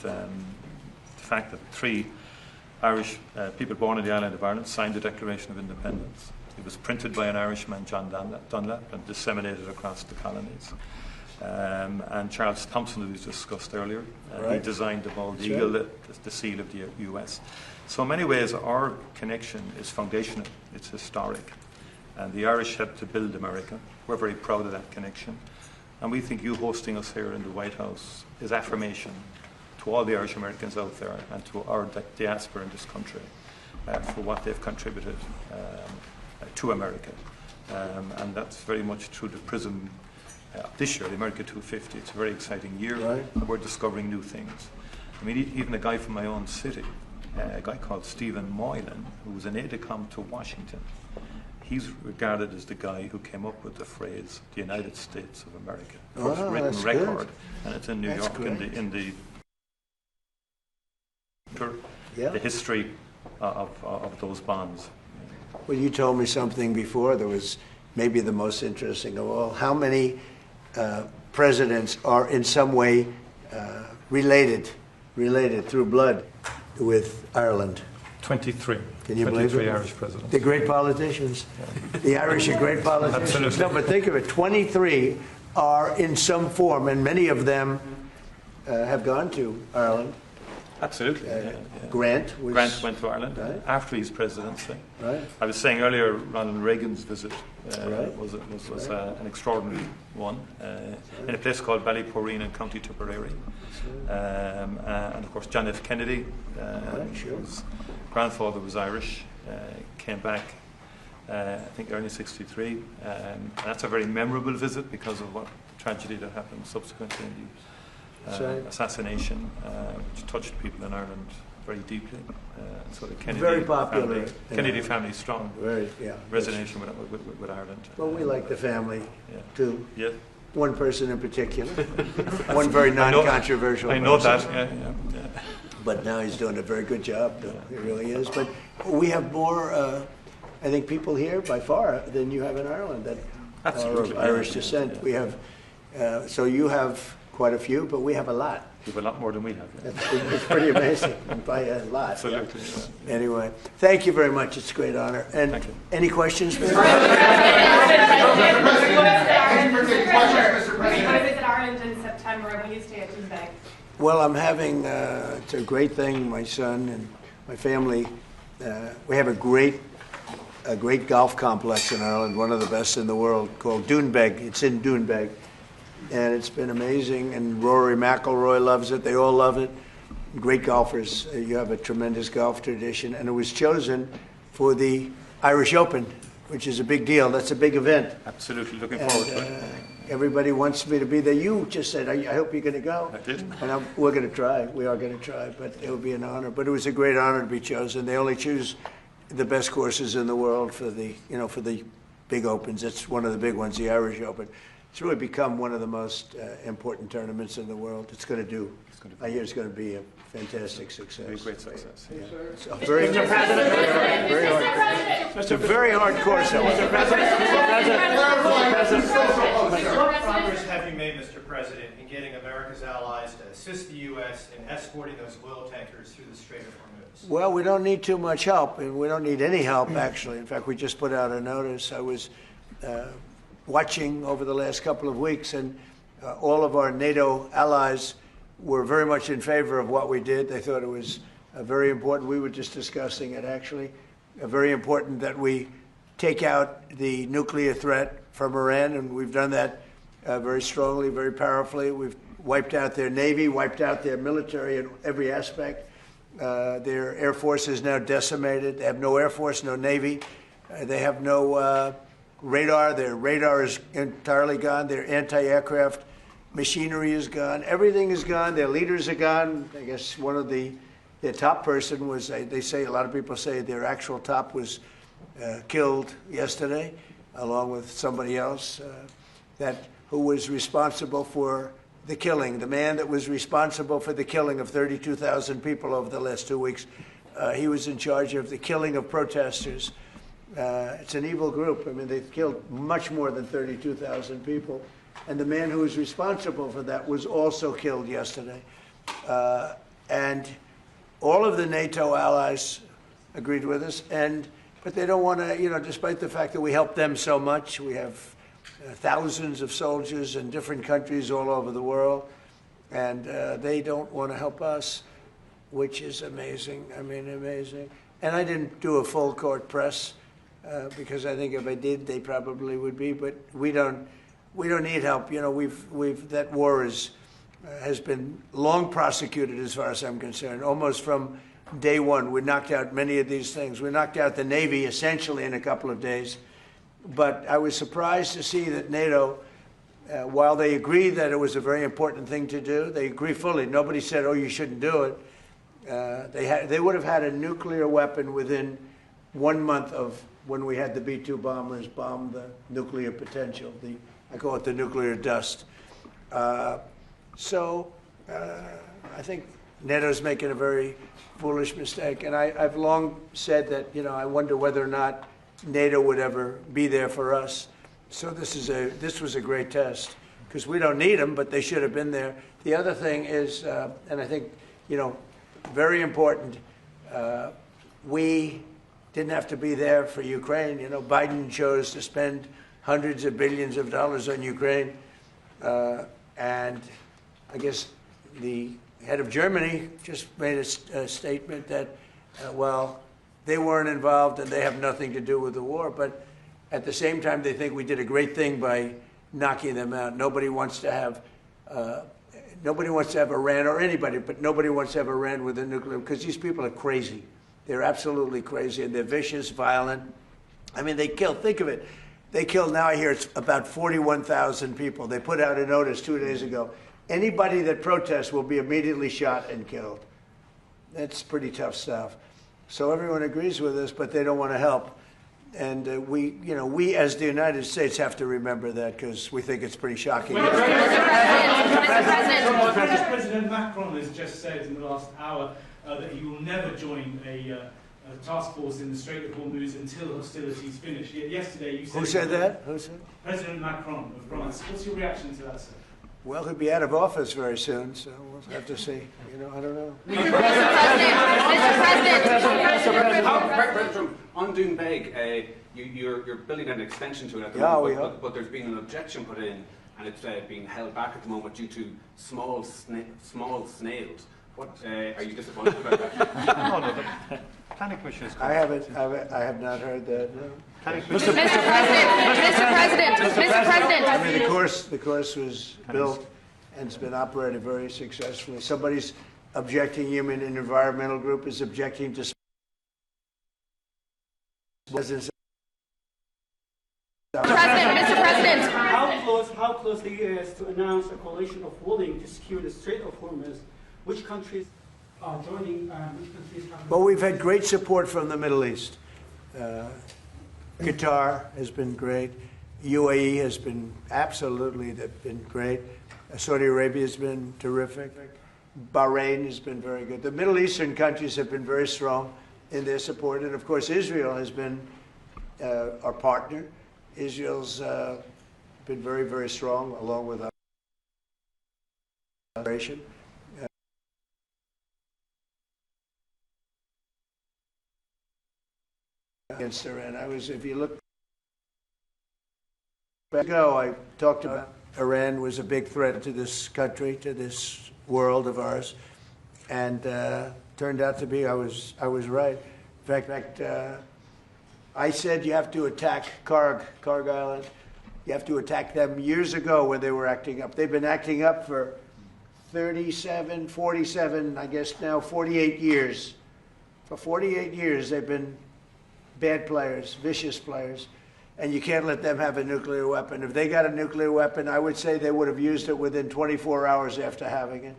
the fact that 3 Irish people born in the island of Ireland signed the Declaration of Independence. It was printed by an Irishman, John Dunlap, and disseminated across the colonies. And Charles Thompson, who was discussed earlier, he designed the bald eagle, the seal of the US. So in many ways, our connection is foundational, it's historic. And the Irish helped to build America. We're very proud of that connection. And we think you hosting us here in the White House is affirmation to all the Irish Americans out there and to our diaspora in this country for what they've contributed to America. And that's very much through the prism this year, the America 250. It's a very exciting year. We're discovering new things. I mean, even a guy from my own city, a guy called Stephen Moylan, who was an aide-de-camp to Washington, he's regarded as the guy who came up with the phrase, the United States of America. First written record, good. And it's in New York in the history of those bonds. Well, you told me something before that was maybe the most interesting of all. How many presidents are in some way related through blood with Ireland? 23. Can you believe it? 23 Irish presidents. They're great politicians. Yeah. The Irish are great politicians. Absolutely. No, but think of it. 23 are in some form, and many of them have gone to Ireland. Absolutely. Grant went to Ireland after his presidency. I was saying earlier, Ronald Reagan's visit was an extraordinary one in a place called Ballyporeen in County Tipperary. And of course, John F. Kennedy, whose grandfather was Irish, came back, I think, early '63. And that's a very memorable visit because of what the tragedy that happened subsequently in the assassination, which touched people in Ireland very deeply. So the Kennedy family strong resonation with Ireland. Well, we like the family too. Yeah. One person in particular, one very non-controversial. I know that. Yeah. But now he's doing a very good job. He really is. But we have more, I think, people here by far than you have in Ireland that are of Irish descent. We have. So you have quite a few, but we have a lot. You have a lot more than we have. It's pretty amazing by a lot. Absolutely. Yeah. Anyway, thank you very much. It's a great honor. And any questions? Mr. President, Ireland in September, when you stay at Tuesday? Well, I'm having, it's a great thing, my son and my family. We have a great golf complex in Ireland, one of the best in the world, called Doonbeg. It's in Doonbeg. And it's been amazing, and Rory McIlroy loves it. They all love it. Great golfers. You have a tremendous golf tradition, and it was chosen for the Irish Open, which is a big deal. That's a big event. Absolutely, looking forward to it. Everybody wants me to be there. You just said, I hope you're going to go. I did. And we're going to try. We are going to try, but it will be an honor. But it was a great honor to be chosen. They only choose the best courses in the world for the big Opens. It's one of the big ones, the Irish Open. It's really become one of the most important tournaments in the world. I hear it's going to be a fantastic success. A great success. Yeah. It's a very hard course. Mr. President, what progress have you made, Mr. President, in getting America's allies to assist the U.S. in escorting those oil tankers through the Strait of Hormuz? Well, we don't need too much help, and we don't need any help, actually. In fact, we just put out a notice. I was watching over the last couple of weeks, and all of our NATO allies were very much in favor of what we did. They thought it was very important. We were just discussing it, actually. Very important that we take out the nuclear threat from Iran, and we've done that very strongly, very powerfully. We've wiped out their Navy, wiped out their military in every aspect. Their Air Force is now decimated. They have no Air Force, no Navy. They have no radar. Their radar is entirely gone. Their anti-aircraft machinery is gone. Everything is gone. Their leaders are gone. I guess one of their top person was, they say, a lot of people say their actual top was killed yesterday, along with somebody else who was responsible for the killing. The man that was responsible for the killing of 32,000 people over the last 2 weeks, he was in charge of the killing of protesters. It's an evil group. I mean, they've killed much more than 32,000 people. And the man who was responsible for that was also killed yesterday. and all of the NATO allies agreed with us. But they don't want to, despite the fact that we help them so much, we have thousands of soldiers in different countries all over the world, and they don't want to help us, which is amazing. I mean, amazing. And I didn't do a full court press because I think if I did, they probably would be. But we don't need help. That war has been long prosecuted, as far as I'm concerned, almost from day one. We knocked out many of these things. We knocked out the Navy essentially in a couple of days. But I was surprised to see that NATO, while they agreed that it was a very important thing to do, they agree fully. Nobody said, oh, you shouldn't do it. They would have had a nuclear weapon within 1 month of when we had the B-2 bombers bomb the nuclear potential. I call it the nuclear dust. So I think NATO's making a very foolish mistake. And I've long said that, I wonder whether or not NATO would ever be there for us. So this was a great test, because we don't need them, but they should have been there. The other thing is, and I think, very important, we didn't have to be there for Ukraine. Biden chose to spend hundreds of billions of dollars on Ukraine. And I guess the head of Germany just made a statement that, well, they weren't involved and they have nothing to do with the war. But at the same time, they think we did a great thing by knocking them out. Nobody wants to have Iran, or anybody, but nobody wants to have Iran with a nuclear, because these people are crazy. They're absolutely crazy, and they're vicious, violent. I mean, they killed, think of it, they killed, now I hear it's about 41,000 people. They put out a notice 2 days ago. Anybody that protests will be immediately shot and killed. That's pretty tough stuff. So everyone agrees with us, but they don't want to help. And we as the United States have to remember that, because we think it's pretty shocking. President Macron has just said in the last hour that he will never join a task force in the Strait of Hormuz until hostilities finish. Yet yesterday you said... Who said that? Who said? President Macron of France. What's your reaction to that, sir? Well, he'll be out of office very soon, so we'll have to see. I don't know. Mr. President, on Doonbeg, you're building an extension to it at the moment, but there's been an objection put in, and it's being held back at the moment due to small snails. What are you disappointed about that? No, the Planning Commission is... I have not heard that. No. Mr. President. I mean, the course was built and it's been operated very successfully. Somebody's objecting, human and environmental group is objecting to... Mr. President. How close the U.S. to announce a coalition of willing to secure the Strait of Hormuz? Which countries are joining? Which countries have... Well, we've had great support from the Middle East. Qatar has been great. UAE has been absolutely, they've been great. Saudi Arabia has been terrific. Bahrain has been very good. The Middle Eastern countries have been very strong in their support. And of course, Israel has been our partner. Israel's been very, very strong, along with our operation. Against Iran. If you look back ago, I talked about Iran was a big threat to this country, to this world of ours, and turned out to be, I was right. In fact, I said you have to attack Karg Island. You have to attack them years ago when they were acting up. They've been acting up for 37, 47, I guess now 48 years. For 48 years, they've been bad players, vicious players, and you can't let them have a nuclear weapon. If they got a nuclear weapon, I would say they would have used it within 24 hours after having it.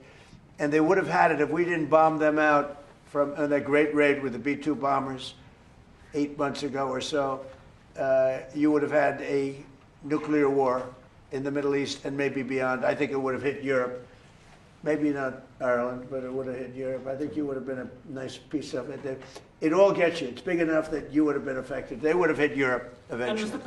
And they would have had it if we didn't bomb them out from that great raid with the B-2 bombers 8 months ago or so. You would have had a nuclear war in the Middle East and maybe beyond. I think it would have hit Europe. Maybe not Ireland, but it would have hit Europe. I think you would have been a nice piece of it. It all gets you. It's big enough that you would have been affected. They would have hit Europe eventually. Mr.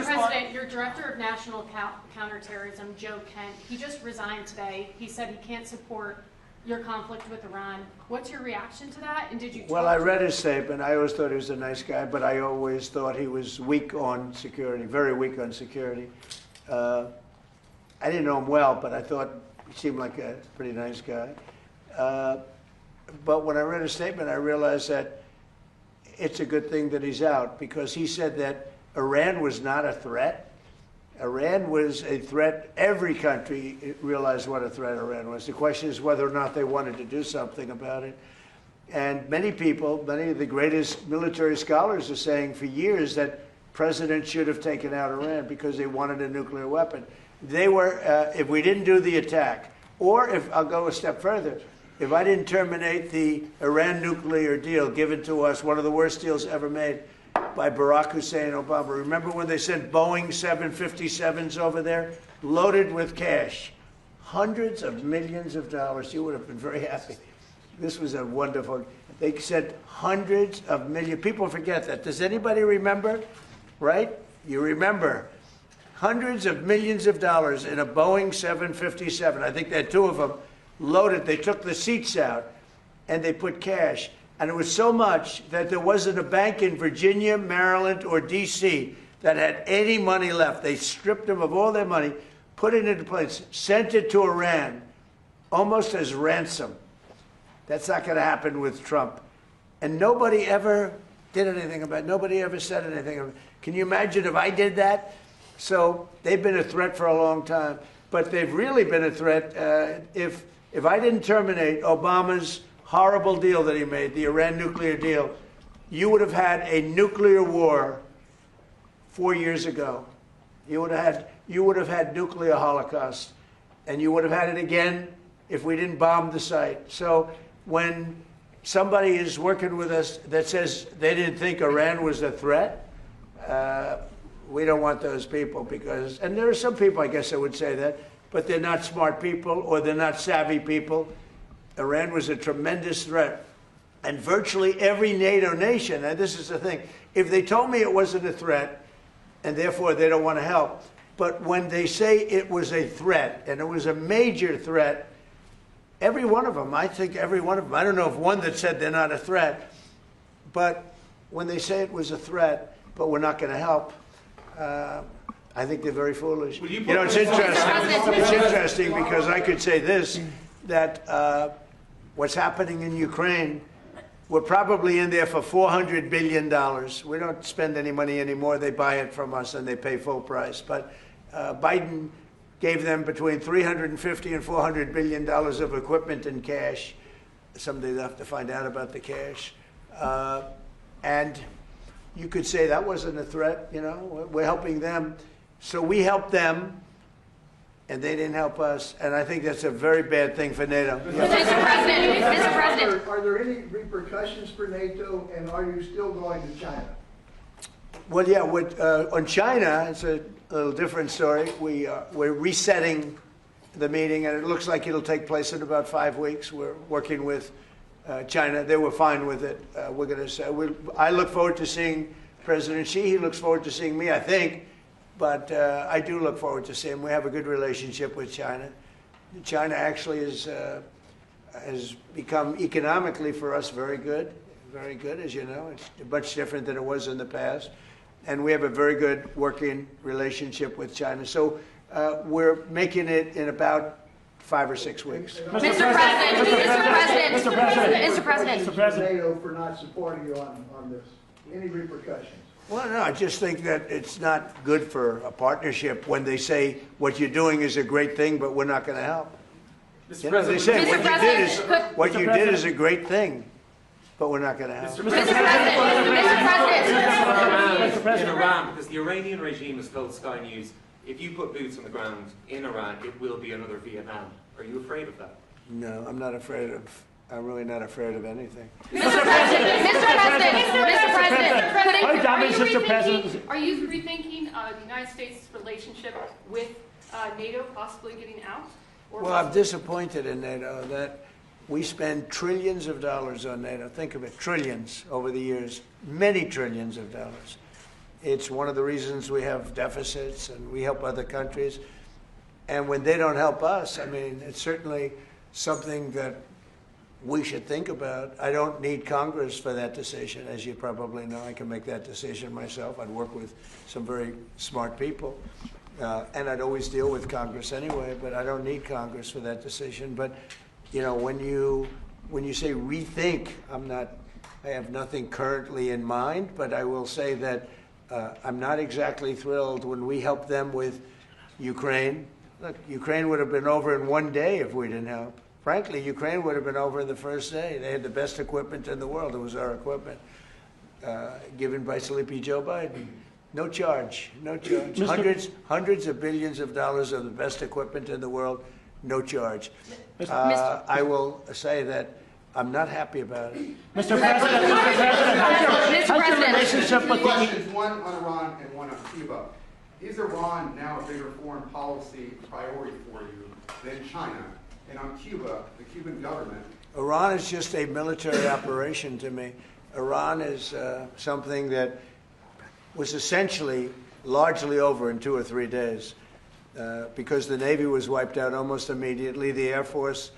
President, your Director of National Counterterrorism, Joe Kent, he just resigned today. He said he can't support your conflict with Iran. What's your reaction to that? And did you? Well, I read his statement. I always thought he was a nice guy, but I always thought he was weak on security, very weak on security. I didn't know him well, but I thought he seemed like a pretty nice guy. But when I read his statement, I realized that it's a good thing that he's out, because he said that Iran was not a threat. Iran was a threat. Every country realized what a threat Iran was. The question is whether or not they wanted to do something about it. And many people, many of the greatest military scholars are saying for years that presidents should have taken out Iran because they wanted a nuclear weapon. They were, if we didn't do the attack, or if, I'll go a step further, if I didn't terminate the Iran nuclear deal given to us, one of the worst deals ever made by Barack Hussein Obama. Remember when they sent Boeing 757s over there, loaded with cash, hundreds of millions of dollars? You would have been very happy. This was a wonderful. They sent hundreds of millions. People forget that. Does anybody remember? Right? You remember. Hundreds of millions of dollars in a Boeing 757. I think they had two of them loaded. They took the seats out and they put cash. And it was so much that there wasn't a bank in Virginia, Maryland, or D.C. that had any money left. They stripped them of all their money, put it into place, sent it to Iran, almost as ransom. That's not going to happen with Trump. And nobody ever did anything about it. Nobody ever said anything about it. Can you imagine if I did that? So they've been a threat for a long time. But they've really been a threat. If I didn't terminate Obama's horrible deal that he made, the Iran nuclear deal, you would have had a nuclear war 4 years ago. You would have had nuclear holocaust, and you would have had it again if we didn't bomb the site. So when somebody is working with us that says they didn't think Iran was a threat, we don't want those people, because, and there are some people, I guess I would say that, but they're not smart people or they're not savvy people. Iran was a tremendous threat. And virtually every NATO nation, and this is the thing, if they told me it wasn't a threat, and therefore they don't want to help, but when they say it was a threat, and it was a major threat, every one of them, I think every one of them, I don't know of one that said they're not a threat, but when they say it was a threat, but we're not going to help, I think they're very foolish. You know, it's interesting. It's interesting because I could say this, that what's happening in Ukraine, we're probably in there for $400 billion. We don't spend any money anymore. They buy it from us and they pay full price. But Biden gave them between $350 and $400 billion of equipment and cash. Someday they'll have to find out about the cash. And you could say that wasn't a threat, you know. We're helping them. So we helped them, and they didn't help us. And I think that's a very bad thing for NATO. Mr. President. Are there any repercussions for NATO, and are you still going to China? Well, yeah, on China, it's a little different story. We're resetting the meeting, and it looks like it'll take place in about 5 weeks. We're working with China. They were fine with it. We're going to say, I look forward to seeing President Xi. He looks forward to seeing me, I think. But I do look forward to seeing him. We have a good relationship with China. China actually has become economically for us very good, as you know. It's much different than it was in the past. And we have a very good working relationship with China. So we're making it in about 5 or 6 weeks. Mr. President. NATO for not supporting you on this. Any repercussions? Well, no, I just think that it's not good for a partnership when they say what you're doing is a great thing, but we're not going to help. You know, they say what you did is a great thing, but we're not going to help. Mr. President, in Iran, because the Iranian regime has told Sky News, if you put boots on the ground in Iran, it will be another Vietnam. Are you afraid of that? No, I'm not afraid of. I'm really not afraid of anything. Mr. President, are you rethinking the United States' relationship with NATO possibly getting out? Well, I'm disappointed in NATO that we spend trillions of dollars on NATO. Think of it, trillions over the years, many trillions of dollars. It's one of the reasons we have deficits and we help other countries. And when they don't help us, I mean, it's certainly something that we should think about. I don't need Congress for that decision, as you probably know. I can make that decision myself. I'd work with some very smart people. And I'd always deal with Congress anyway, but I don't need Congress for that decision. But, you know, when you say rethink, I have nothing currently in mind, but I will say that I'm not exactly thrilled when we help them with Ukraine. Look, Ukraine would have been over in one day if we didn't help. Frankly, Ukraine would have been over in the first day. They had the best equipment in the world. It was our equipment, given by Sleepy Joe Biden. No charge, no charge. Hundreds of billions of dollars of the best equipment in the world, no charge. I will say that I'm not happy about it. Mr. President, Mr. President. Relationship with questions, one on Iran and one on Cuba. Is Iran now a bigger foreign policy priority for you than China? And on Cuba, the Cuban government. Iran is just a military operation to me. Iran is something that was essentially largely over in 2 or 3 days because the Navy was wiped out almost immediately. The Air Force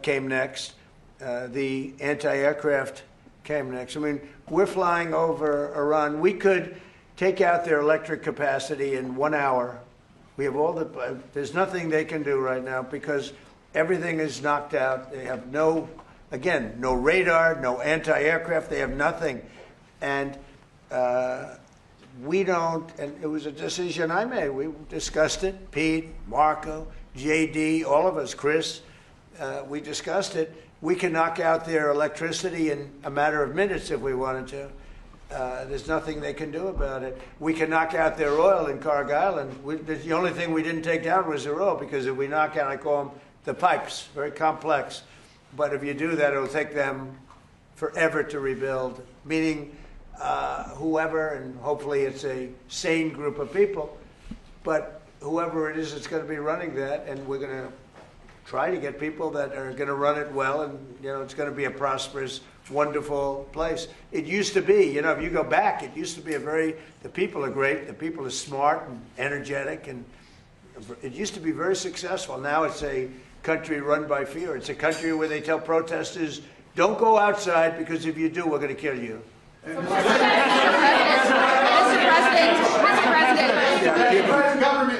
came next. The anti-aircraft came next. I mean, we're flying over Iran. We could take out their electric capacity in 1 hour. We have all the, there's nothing they can do right now because everything is knocked out. They have no radar, no anti-aircraft. They have nothing. And we don't, and it was a decision I made. We discussed it, Pete, Marco, JD, all of us, Chris, we discussed it. We can knock out their electricity in a matter of minutes if we wanted to. There's nothing they can do about it. We can knock out their oil in Carg Island. The only thing we didn't take down was their oil because if we knock out, I call them the pipes, very complex. But if you do that, it'll take them forever to rebuild, meaning whoever, and hopefully it's a sane group of people, but whoever it is that's going to be running that, and we're going to try to get people that are going to run it well, and you know it's going to be a prosperous, wonderful place. It used to be, you know, if you go back, it used to be the people are great, the people are smart and energetic, and it used to be very successful. Now it's a country run by fear. It's a country where they tell protesters, don't go outside because if you do, we're going to kill you.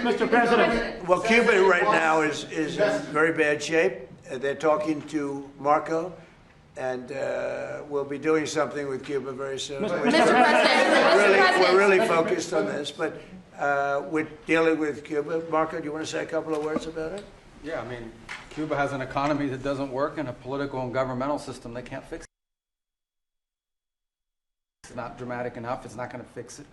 Mr. President. Well, Cuba right now is in very bad shape. They're talking to Marco, and we'll be doing something with Cuba very soon. Mr. President. We're really focused on this, but we're dealing with Cuba. Marco, do you want to say a couple of words about it? Yeah, I mean, Cuba has an economy that doesn't work and a political and governmental system they can't fix. It's not dramatic enough. It's not going to fix it.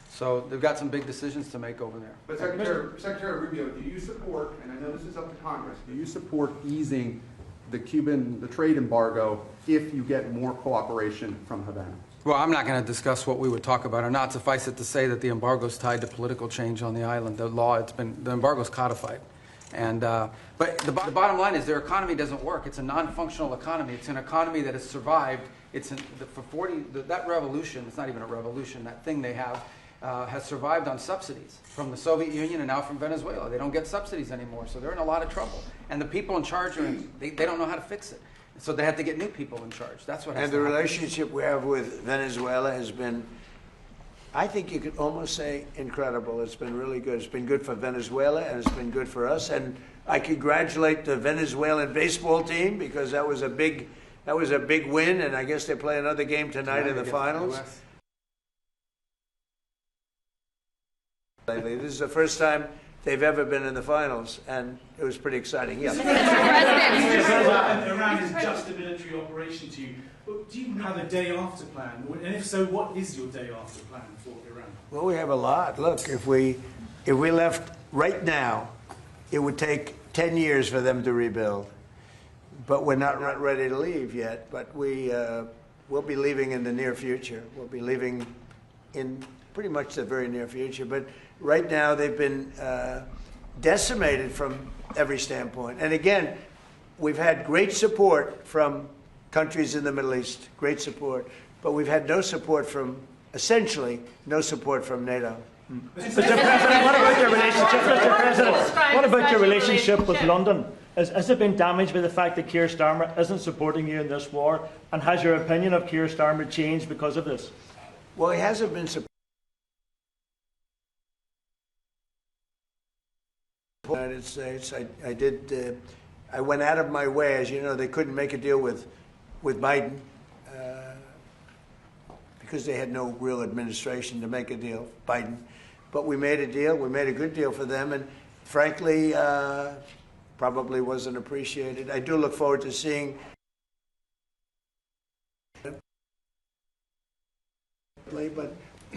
So they've got some big decisions to make over there. But Secretary Rubio, do you support, and I know this is up to Congress, do you support easing the trade embargo if you get more cooperation from Havana? Well, I'm not going to discuss what we would talk about or not. Suffice it to say that the embargo is tied to political change on the island. The embargo is codified. And but the bottom line is their economy doesn't work. It's a non-functional economy. It's an economy that has survived. That revolution. It's not even a revolution. That thing they have has survived on subsidies from the Soviet Union and now from Venezuela. They don't get subsidies anymore, so they're in a lot of trouble. And the people in charge they don't know how to fix it. So they have to get new people in charge. That's what. And the relationship we have with Venezuela has been, I think you could almost say, incredible. It's been really good. It's been good for Venezuela, and it's been good for us. And I congratulate the Venezuelan baseball team because that was a big win. And I guess they play another game tonight in the finals. This is the first time they've ever been in the finals, and it was pretty exciting. Yeah. Iran is just a military operation to you. But do you have a day after plan? And if so, what is your day after plan for Iran? Well, we have a lot. Look, if we left right now, it would take 10 years for them to rebuild. But we're not ready to leave yet. But we'll be leaving in the near future. We'll be leaving in pretty much the very near future. But right now, they've been decimated from every standpoint. And again, we've had great support from countries in the Middle East, great support, but we've had no support from, essentially, no support from NATO. Mr. President, what about your relationship, Mr. President? What about your relationship with London? Has it been damaged by the fact that Keir Starmer isn't supporting you in this war? And has your opinion of Keir Starmer changed because of this? Well, he hasn't been supporting the United States. I went out of my way. As you know, they couldn't make a deal with Biden because they had no real administration to make a deal, Biden. But we made a deal. We made a good deal for them, and frankly, probably wasn't appreciated. I do look forward to seeing.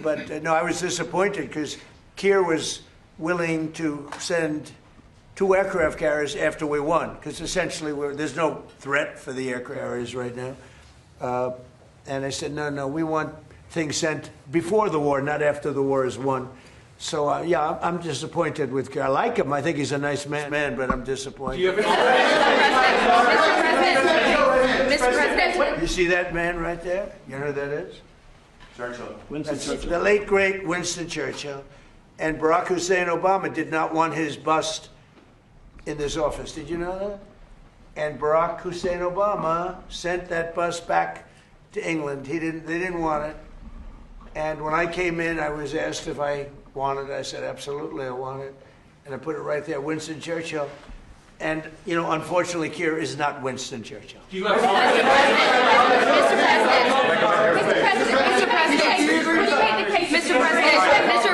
But no, I was disappointed because Keir was willing to send 2 aircraft carriers after we won, because essentially there's no threat for the aircraft carriers right now. And I said, no, we want things sent before the war, not after the war is won. So, yeah, I'm disappointed with Keir. I like him. I think he's a nice man, but I'm disappointed. Mr. President. You see that man right there? You know who that is? Churchill. That's the late, great Winston Churchill. And Barack Hussein Obama did not want his bust in this office. Did you know that? And Barack Hussein Obama sent that bust back to England. They didn't want it. And when I came in, I was asked if I wanted it. I said, absolutely, I want it. And I put it right there, Winston Churchill. And, you know, unfortunately, Keir is not Winston Churchill. Mr.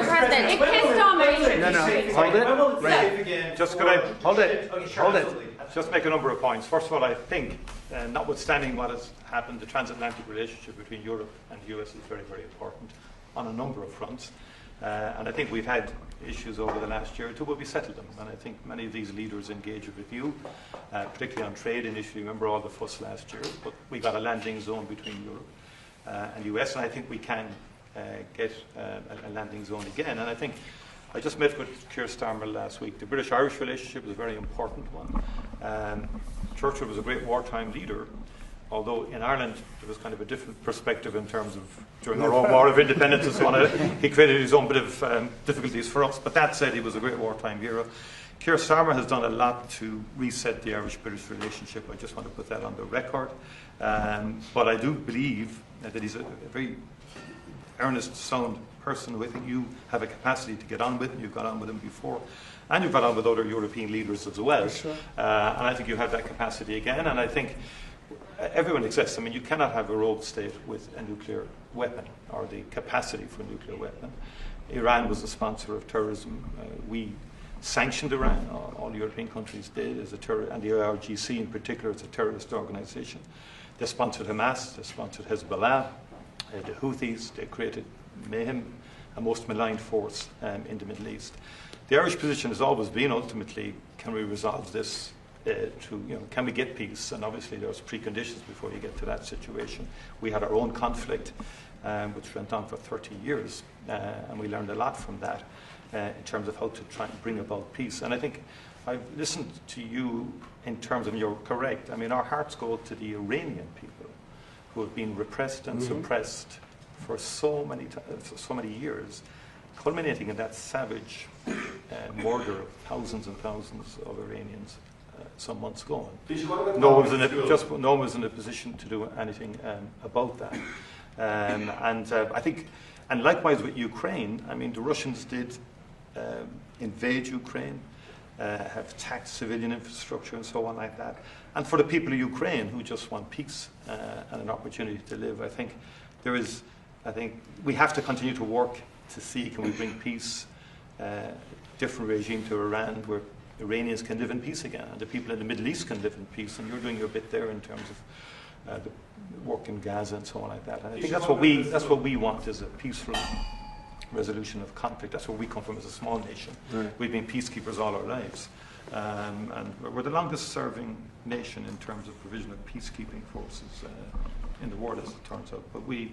President. It pissed on me. No, hold it. Right. Just could I hold it? Hold it. Just make a number of points. First of all, I think, notwithstanding what has happened, the transatlantic relationship between Europe and the US is very, very important on a number of fronts. And I think we've had issues over the last year or two, but we settled them. And I think many of these leaders engage with you, particularly on trade initially. Remember all the fuss last year, but we got a landing zone between Europe and the US, and I think we can get a landing zone again. And I think I just met with Keir Starmer last week. The British-Irish relationship is a very important one. Churchill was a great wartime leader, although in Ireland there was kind of a different perspective in terms of during our own war of independence and so on. He created his own bit of difficulties for us, but that said, he was a great wartime hero. Keir Starmer has done a lot to reset the Irish-British relationship. I just want to put that on the record. But I do believe that he's a very earnest, sound person who I think you have a capacity to get on with. You've got on with him before. And you've got on with other European leaders as well. Sure. And I think you have that capacity again. And I think everyone exists. I mean, you cannot have a rogue state with a nuclear weapon or the capacity for a nuclear weapon. Iran was a sponsor of terrorism. We sanctioned Iran. All European countries did, as a and the IRGC in particular is a terrorist organization. They sponsored Hamas. They sponsored Hezbollah. The Houthis. They created mayhem, a most maligned force in the Middle East. The Irish position has always been, ultimately, can we resolve this can we get peace? And obviously there's preconditions before you get to that situation. We had our own conflict, which went on for 30 years, and we learned a lot from that in terms of how to try and bring about peace. And I think I've listened to you in terms of, you're correct, I mean, our hearts go to the Iranian people who have been repressed and suppressed for so many years, culminating in that savage murder of thousands and thousands of Iranians some months ago. No one was in a position to do anything about that. I think, and likewise with Ukraine, I mean, the Russians did invade Ukraine, have attacked civilian infrastructure and so on like that. And for the people of Ukraine who just want peace and an opportunity to live, I think we have to continue to work to see, can we bring peace, different regime to Iran where Iranians can live in peace again, and the people in the Middle East can live in peace, and you're doing your bit there in terms of the work in Gaza and so on like that. And I think that's what we want, is a peaceful resolution of conflict. That's where we come from as a small nation. Right. We've been peacekeepers all our lives, and we're the longest serving nation in terms of provision of peacekeeping forces in the world, as it turns out. But we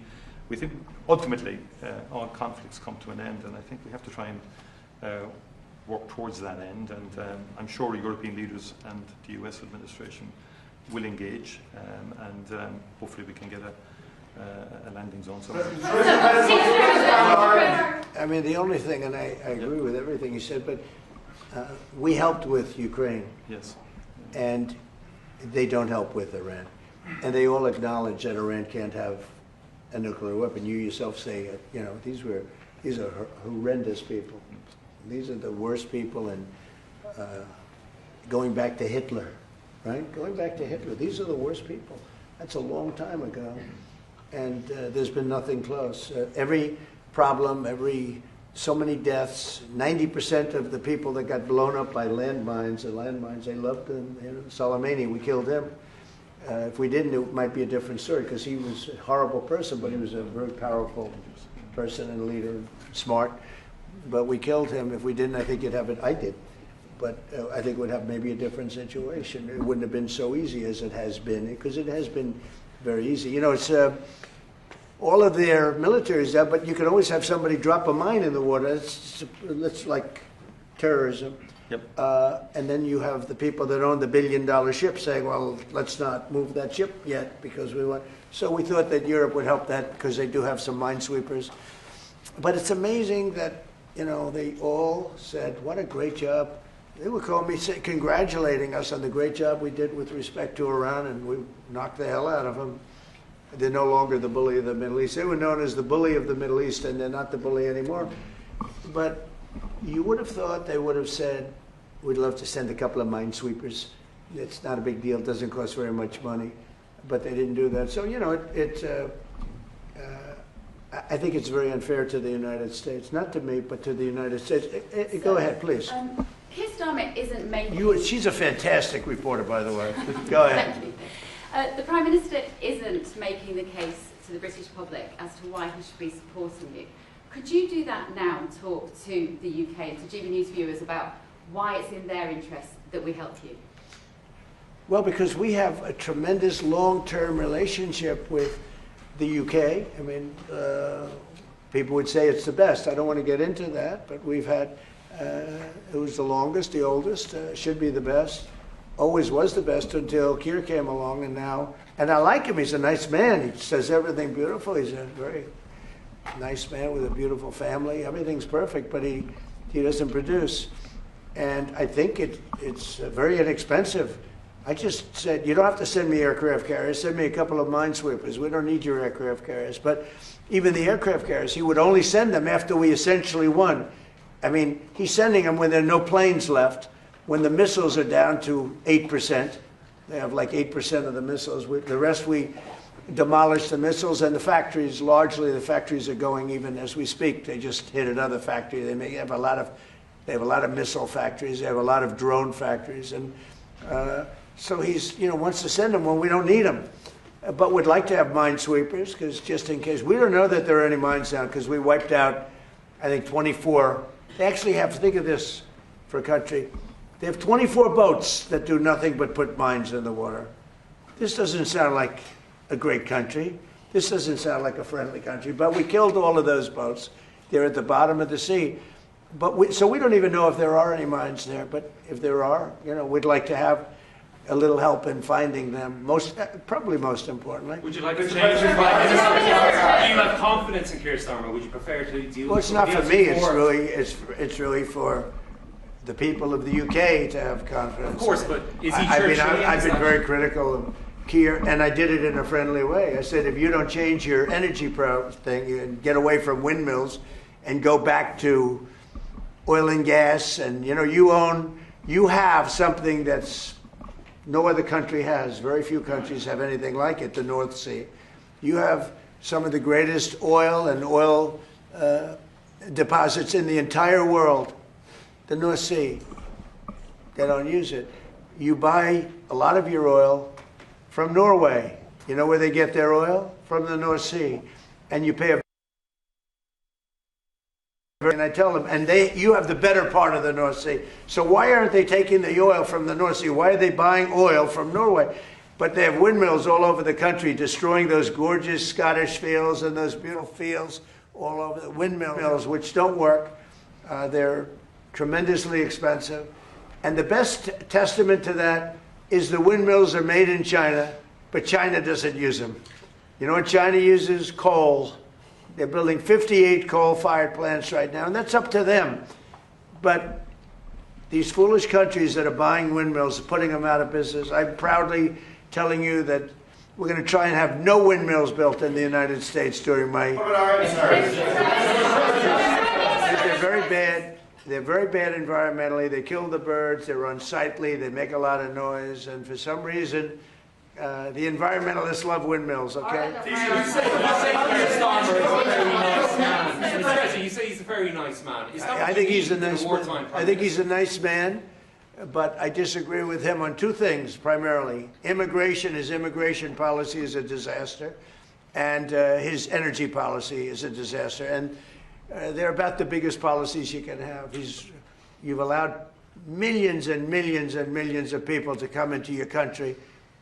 think ultimately all conflicts come to an end, and I think we have to try and work towards that end, and I'm sure European leaders and the US administration will engage, and hopefully we can get a landing zone somewhere. I mean, the only thing, and I agree with everything you said, but we helped with Ukraine. Yes. And they don't help with Iran. And they all acknowledge that Iran can't have a nuclear weapon. You yourself say, you know, these are horrendous people. These are the worst people, and going back to Hitler, right? Going back to Hitler, these are the worst people. That's a long time ago. And there's been nothing close. Every problem, so many deaths, 90% of the people that got blown up by landmines, they loved them. You know, Soleimani, we killed him. If we didn't, it might be a different story, because he was a horrible person, but he was a very powerful person and leader, smart. But we killed him. If we didn't, I think you'd have it. I did. But I think it would have maybe a different situation. It wouldn't have been so easy as it has been, because it has been very easy. You know, it's all of their military is there, but you can always have somebody drop a mine in the water. It's like terrorism. Yep. And then you have the people that own the billion-dollar ship saying, well, let's not move that ship yet because we want. So we thought that Europe would help that because they do have some minesweepers. But it's amazing that, you know, they all said, what a great job. They would call me congratulating us on the great job we did with respect to Iran, and we knocked the hell out of them. They're no longer the bully of the Middle East. They were known as the bully of the Middle East, and they're not the bully anymore. But you would have thought they would have said, we'd love to send a couple of minesweepers. It's not a big deal. It doesn't cost very much money. But they didn't do that. So, you know, I think it's very unfair to the United States. Not to me, but to the United States. Go ahead, please. Keir Starmer isn't making... She's a fantastic reporter, by the way. Go ahead. Thank you. The Prime Minister isn't making the case to the British public as to why he should be supporting you. Could you do that now and talk to the UK and to GB News viewers about why it's in their interest that we help you? Well, because we have a tremendous long-term relationship with the UK. I mean, people would say it's the best. I don't want to get into that, but we've had, it was the longest, the oldest, should be the best. Always was the best until Keir came along, and now, and I like him. He's a nice man. He says everything beautiful. He's a very nice man with a beautiful family. Everything's perfect, but he doesn't produce. And I think it's very inexpensive. I just said, you don't have to send me aircraft carriers. Send me a couple of minesweepers. We don't need your aircraft carriers. But even the aircraft carriers, he would only send them after we essentially won. I mean, he's sending them when there are no planes left. When the missiles are down to 8%, they have like 8% of the missiles. The rest we demolish the missiles, and the factories, largely the factories are going even as we speak. They just hit another factory. They have a lot of missile factories. They have a lot of drone factories, and so he's wants to send them when we don't need them. But would like to have minesweepers, because just in case. We don't know that there are any mines down because we wiped out, I think, 24. They actually have, think of this for a country. They have 24 boats that do nothing but put mines in the water. This doesn't sound like a great country. This doesn't sound like a friendly country. But we killed all of those boats. They're at the bottom of the sea. But so we don't even know if there are any mines there. But if there are, we'd like to have a little help in finding them. Probably most importantly. Would you like to change your Prime Minister? Do you have confidence in Keir Starmer? Would you prefer to deal with? Well, it's not for me. It's really for the people of the UK to have confidence. Of course, but is he church? I've been very critical of Keir, and I did it in a friendly way. I said, if you don't change your energy thing and get away from windmills and go back to oil and gas, and you have something that's no other country has. Very few countries have anything like it, the North Sea. You have some of the greatest oil and oil deposits in the entire world. The North Sea, they don't use it. You buy a lot of your oil from Norway. You know where they get their oil? From the North Sea. And you pay and I tell them, and you have the better part of the North Sea. So why aren't they taking the oil from the North Sea? Why are they buying oil from Norway? But they have windmills all over the country, destroying those gorgeous Scottish fields and those beautiful fields all over the windmills, which don't work. They're tremendously expensive. And the best testament to that is the windmills are made in China, but China doesn't use them. You know what China uses? Coal. They're building 58 coal-fired plants right now, and that's up to them. But these foolish countries that are buying windmills are putting them out of business. I'm proudly telling you that we're going to try and have no windmills built in the United States during my... They're very bad. They're very bad environmentally. They kill the birds. They're unsightly. They make a lot of noise. And for some reason, the environmentalists love windmills, okay? You say Keir Starmer is a very nice man. Mr. President, you say he's a very nice man. Is that I think he's a nice man. I think he's a nice man, but I disagree with him on two things, primarily. His immigration policy is a disaster, and his energy policy is a disaster. And they're about the biggest policies you can have. You've allowed millions and millions and millions of people to come into your country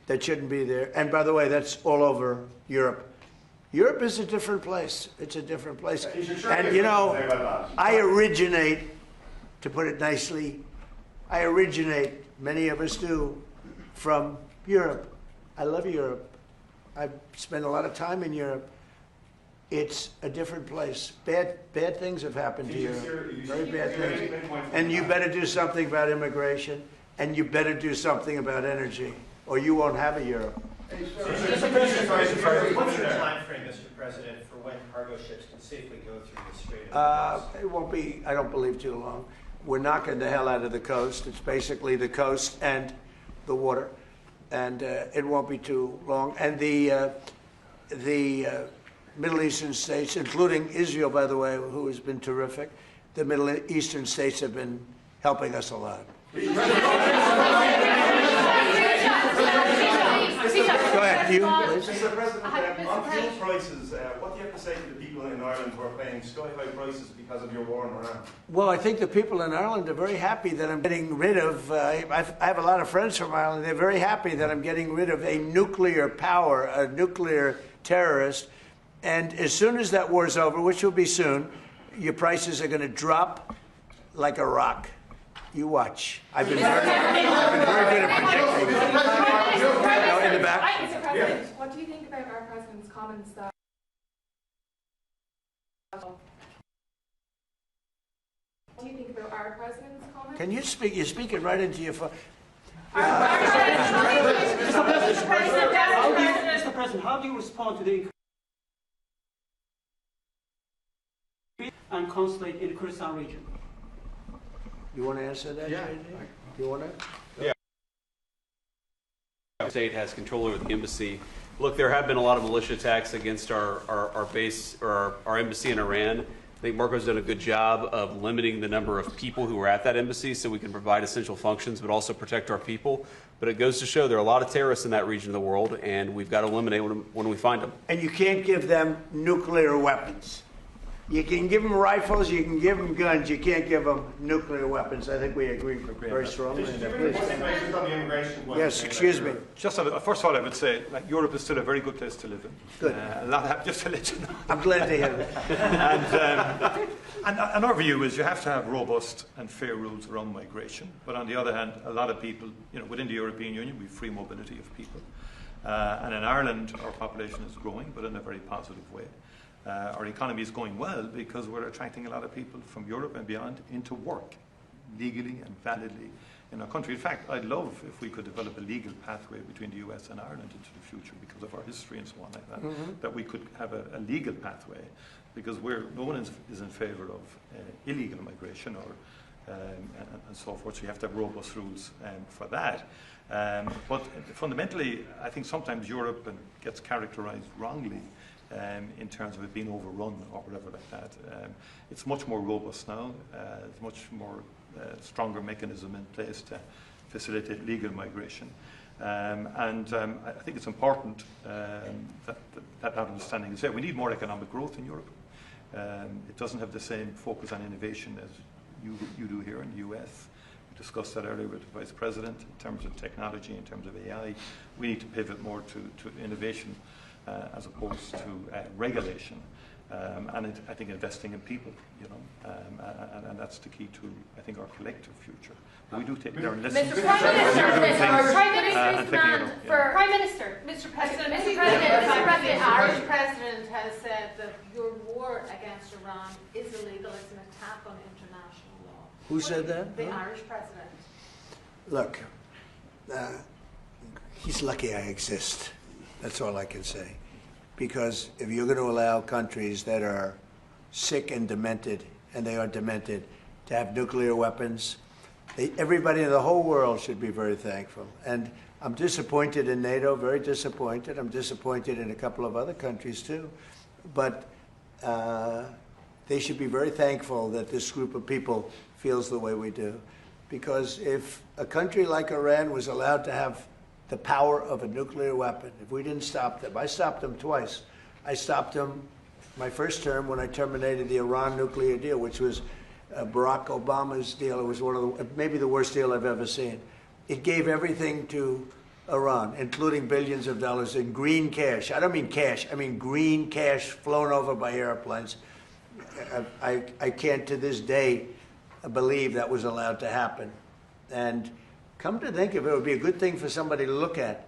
that shouldn't be there. And by the way, that's all over Europe. Europe is a different place. It's a different place. And you know, I originate, to put it nicely, many of us do, from Europe. I love Europe. I've spent a lot of time in Europe. It's a different place. Bad things have happened to Europe. Very bad things. And you better do something about immigration, and you better do something about energy, or you won't have a Europe. What's your time frame, Mr. President, for when cargo ships can safely go through the Strait of Hormuz? It won't be, I don't believe, too long. We're knocking the hell out of the coast. It's basically the coast and the water, and it won't be too long. And the Middle Eastern states, including Israel, by the way, who has been terrific, the Middle Eastern states have been helping us a lot. Go ahead, you. Mr. President, on fuel prices, what do you have to say to the people in Ireland who are paying sky-high prices because of your war in Iran? Well, I think the people in Ireland are very happy that I'm getting rid of, I have a lot of friends from Ireland, they're very happy that I'm getting rid of a nuclear power, a nuclear terrorist. And as soon as that war's over, which will be soon, your prices are going to drop like a rock. You watch. I've been very good at predicting. No, in the back. Mr. President, what do you think about our president's comments that... What do you think about our president's comments? Can you speak? You're speaking right into your phone. Mr. President, how do you respond to the and consulate in the Kurdistan region? You want to answer that, Yeah. JD? You want to? Yeah. The state has control over the embassy. Look, there have been a lot of militia attacks against our base or our embassy in Iran. I think Marco's done a good job of limiting the number of people who are at that embassy so we can provide essential functions but also protect our people. But it goes to show there are a lot of terrorists in that region of the world, and we've got to eliminate them when we find them. And you can't give them nuclear weapons. You can give them rifles, you can give them guns, you can't give them nuclear weapons. I think we agree very strongly. Yes, excuse me. Just first of all, I would say Europe is still a very good place to live in. Good. A lot just to let you know. I'm glad to hear that. And our view is you have to have robust and fair rules around migration. But on the other hand, a lot of people, within the European Union, we have free mobility of people. And in Ireland, our population is growing, but in a very positive way. Our economy is going well because we're attracting a lot of people from Europe and beyond into work, legally and validly in our country. In fact, I'd love if we could develop a legal pathway between the US and Ireland into the future because of our history and so on like that, that we could have a legal pathway because no one is in favour of illegal migration or and so forth. So you have to have robust rules for that. But fundamentally, I think sometimes Europe gets characterised wrongly in terms of it being overrun or whatever like that. It's much more robust now. It's much more stronger mechanism in place to facilitate legal migration. I think it's important that understanding is there. We need more economic growth in Europe. It doesn't have the same focus on innovation as you do here in the US. We discussed that earlier with the Vice President in terms of technology, in terms of AI. We need to pivot more to innovation as opposed to regulation. and I think investing in people, you know, and that's the key to, I think, our collective future. We do take there are lessons. Mr. Prime Minister, Mr. President, the Irish President has said that your war against Iran is illegal. It's an attack on international law. Who said that? The Irish President. Look, he's lucky I exist. That's all I can say. Because if you're going to allow countries that are sick and demented, and they are demented, to have nuclear weapons, everybody in the whole world should be very thankful. And I'm disappointed in NATO, very disappointed. I'm disappointed in a couple of other countries too. But they should be very thankful that this group of people feels the way we do. Because if a country like Iran was allowed to have the power of a nuclear weapon, if we didn't stop them, I stopped them twice. I stopped them my first term when I terminated the Iran nuclear deal, which was Barack Obama's deal. It was one of the, maybe the worst deal I've ever seen. It gave everything to Iran, including billions of dollars in green cash. I don't mean cash, I mean green cash flown over by airplanes. I can't to this day believe that was allowed to happen. And come to think of it, it would be a good thing for somebody to look at.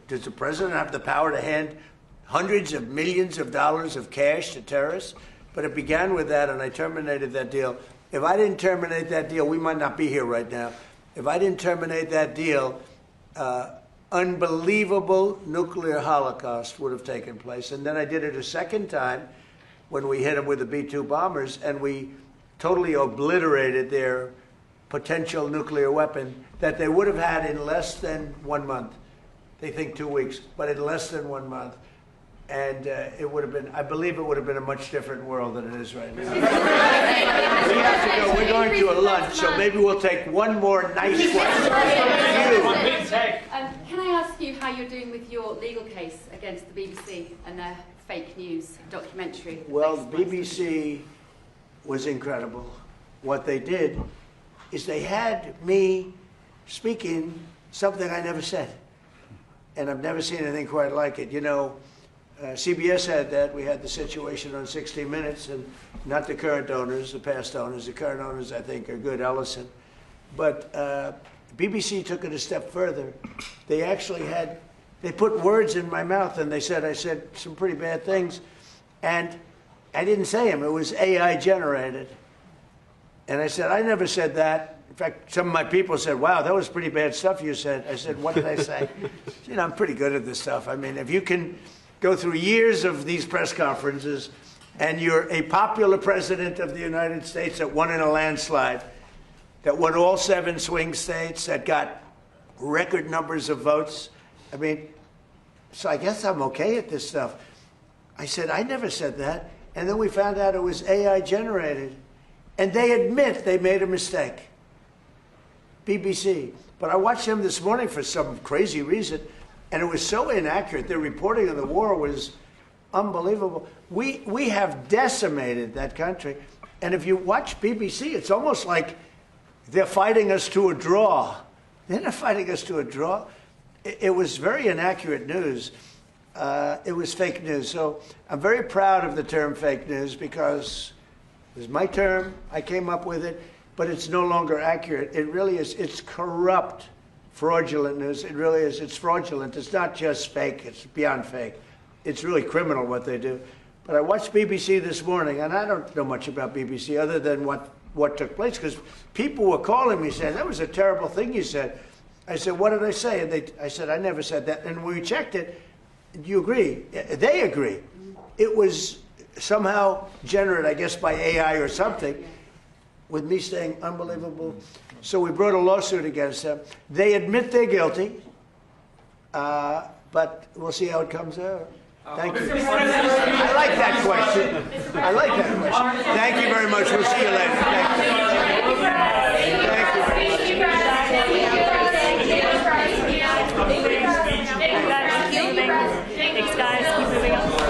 Does the president have the power to hand hundreds of millions of dollars of cash to terrorists? But it began with that, and I terminated that deal. If I didn't terminate that deal, we might not be here right now. If I didn't terminate that deal, unbelievable nuclear holocaust would have taken place. And then I did it a second time when we hit them with the B-2 bombers, and we totally obliterated their potential nuclear weapon that they would have had in less than 1 month. They think 2 weeks, but in less than 1 month. And it would have been, I believe it would have been a much different world than it is right now. We have to go, we're going to a lunch, so maybe we'll take one more nice question. Can I ask you how you're doing with your legal case against the BBC and their fake news documentary? Well, the BBC was incredible. What they did is they had me speaking something I never said. And I've never seen anything quite like it. You know, CBS had that. We had the situation on 60 Minutes, and not the current owners, the past owners. The current owners, I think, are good, Ellison. But BBC took it a step further. They actually they put words in my mouth, and I said some pretty bad things. And I didn't say them. It was AI generated. And I said, I never said that. In fact, some of my people said, wow, that was pretty bad stuff you said. I said, what did I say? You know, I'm pretty good at this stuff. I mean, if you can go through years of these press conferences and you're a popular president of the United States that won in a landslide, that won all 7 swing states, that got record numbers of votes, I mean, so I guess I'm okay at this stuff. I said, I never said that. And then we found out it was AI generated. And they admit they made a mistake. BBC. But I watched them this morning for some crazy reason, and it was so inaccurate. Their reporting of the war was unbelievable. We have decimated that country. And if you watch BBC, it's almost like they're fighting us to a draw. They're not fighting us to a draw. It was very inaccurate news. It was fake news. So I'm very proud of the term fake news because it was my term. I came up with it, but it's no longer accurate. It really is. It's corrupt, fraudulent news. It really is. It's fraudulent. It's not just fake. It's beyond fake. It's really criminal what they do. But I watched BBC this morning, and I don't know much about BBC other than what took place, because people were calling me saying, that was a terrible thing you said. I said, what did I say? And I said, I never said that. And when we checked it, do you agree? They agree. It was somehow generated, I guess, by AI or something, with me saying unbelievable. So we brought a lawsuit against them. They admit they're guilty, but we'll see how it comes out. Thank you. I like that question. I like that question. Thank you very much. We'll see you later. Thank you. Thanks, guys. Keep moving on.